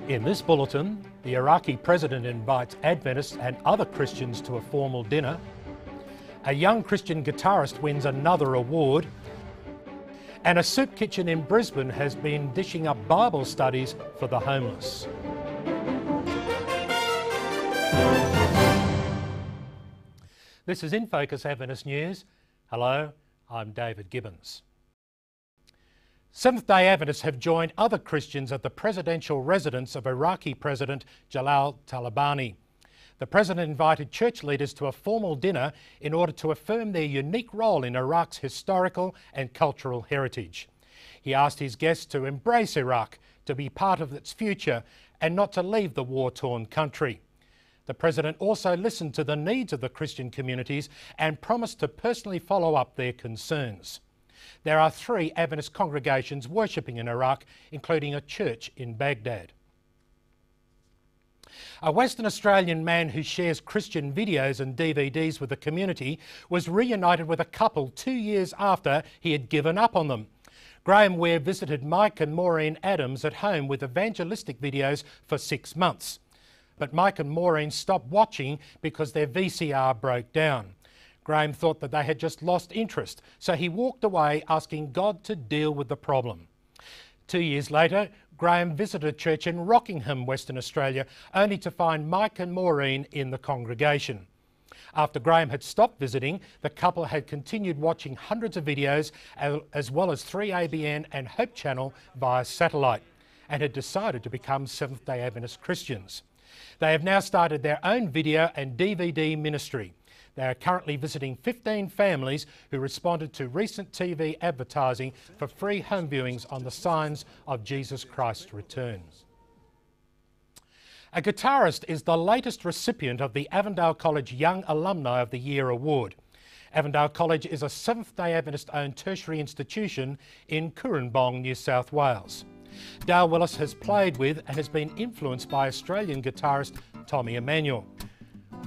In this bulletin, the Iraqi President invites Adventists and other Christians to a formal dinner. A young Christian guitarist wins another award. And a soup kitchen in Brisbane has been dishing up Bible studies for the homeless. This is InFocus Adventist News. Hello, I'm David Gibbons. Seventh-day Adventists have joined other Christians at the presidential residence of Iraqi President Jalal Talabani. The President invited church leaders to a formal dinner in order to affirm their unique role in Iraq's historical and cultural heritage. He asked his guests to embrace Iraq, to be part of its future, and not to leave the war-torn country. The President also listened to the needs of the Christian communities and promised to personally follow up their concerns. There are 3 Adventist congregations worshipping in Iraq, including a church in Baghdad. A Western Australian man who shares Christian videos and DVDs with the community was reunited with a couple 2 years after he had given up on them. Graham Ware visited Mike and Maureen Adams at home with evangelistic videos for 6 months. But Mike and Maureen stopped watching because their VCR broke down. Graham thought that they had just lost interest, so he walked away asking God to deal with the problem. 2 years later, Graham visited a church in Rockingham, Western Australia, only to find Mike and Maureen in the congregation. After Graham had stopped visiting, the couple had continued watching hundreds of videos, as well as 3ABN and Hope Channel via satellite, and had decided to become Seventh-day Adventist Christians. They have now started their own video and DVD ministry. They are currently visiting 15 families who responded to recent TV advertising for free home viewings on the signs of Jesus Christ's return. A guitarist is the latest recipient of the Avondale College Young Alumni of the Year award. Avondale College is a Seventh-day Adventist-owned tertiary institution in Cooranbong, New South Wales. Dale Willis has played with and has been influenced by Australian guitarist Tommy Emmanuel.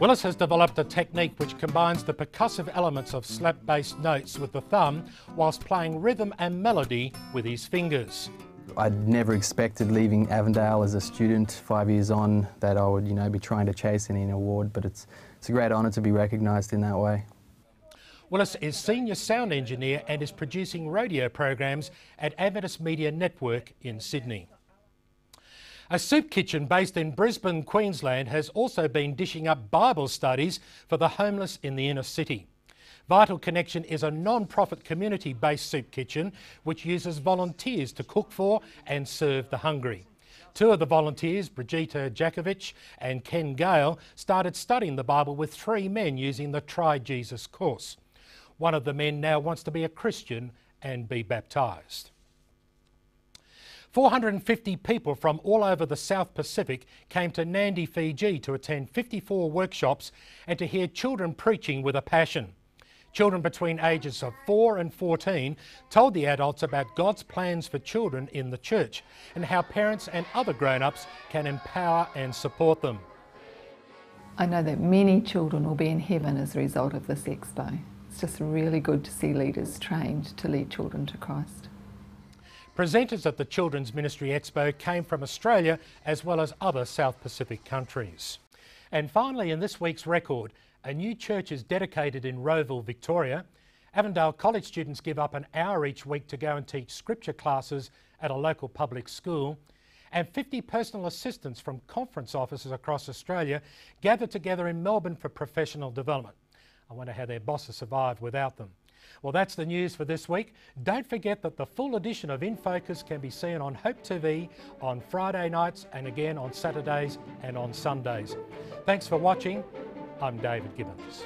Willis has developed a technique which combines the percussive elements of slap-based notes with the thumb whilst playing rhythm and melody with his fingers. I'd never expected leaving Avondale as a student 5 years on that I would, be trying to chase any award, but it's a great honour to be recognised in that way. Willis is Senior Sound Engineer and is producing radio programs at Adventist Media Network in Sydney. A soup kitchen based in Brisbane, Queensland has also been dishing up Bible studies for the homeless in the inner city. Vital Connection is a non-profit community-based soup kitchen which uses volunteers to cook for and serve the hungry. 2 of the volunteers, Brigitte Jakovic and Ken Gale, started studying the Bible with 3 men using the Try Jesus course. One of the men now wants to be a Christian and be baptised. 450 people from all over the South Pacific came to Nandi, Fiji to attend 54 workshops and to hear children preaching with a passion. Children between ages of 4 and 14 told the adults about God's plans for children in the church and how parents and other grown-ups can empower and support them. I know that many children will be in heaven as a result of this expo. It's just really good to see leaders trained to lead children to Christ. Presenters at the Children's Ministry Expo came from Australia as well as other South Pacific countries. And finally, in this week's record, a new church is dedicated in Rowville, Victoria. Avondale College students give up an hour each week to go and teach scripture classes at a local public school. And 50 personal assistants from conference offices across Australia gather together in Melbourne for professional development. I wonder how their bosses survived without them. Well, that's the news for this week. Don't forget that the full edition of InFocus can be seen on Hope TV on Friday nights and again on Saturdays and on Sundays. Thanks for watching. I'm David Gibbons.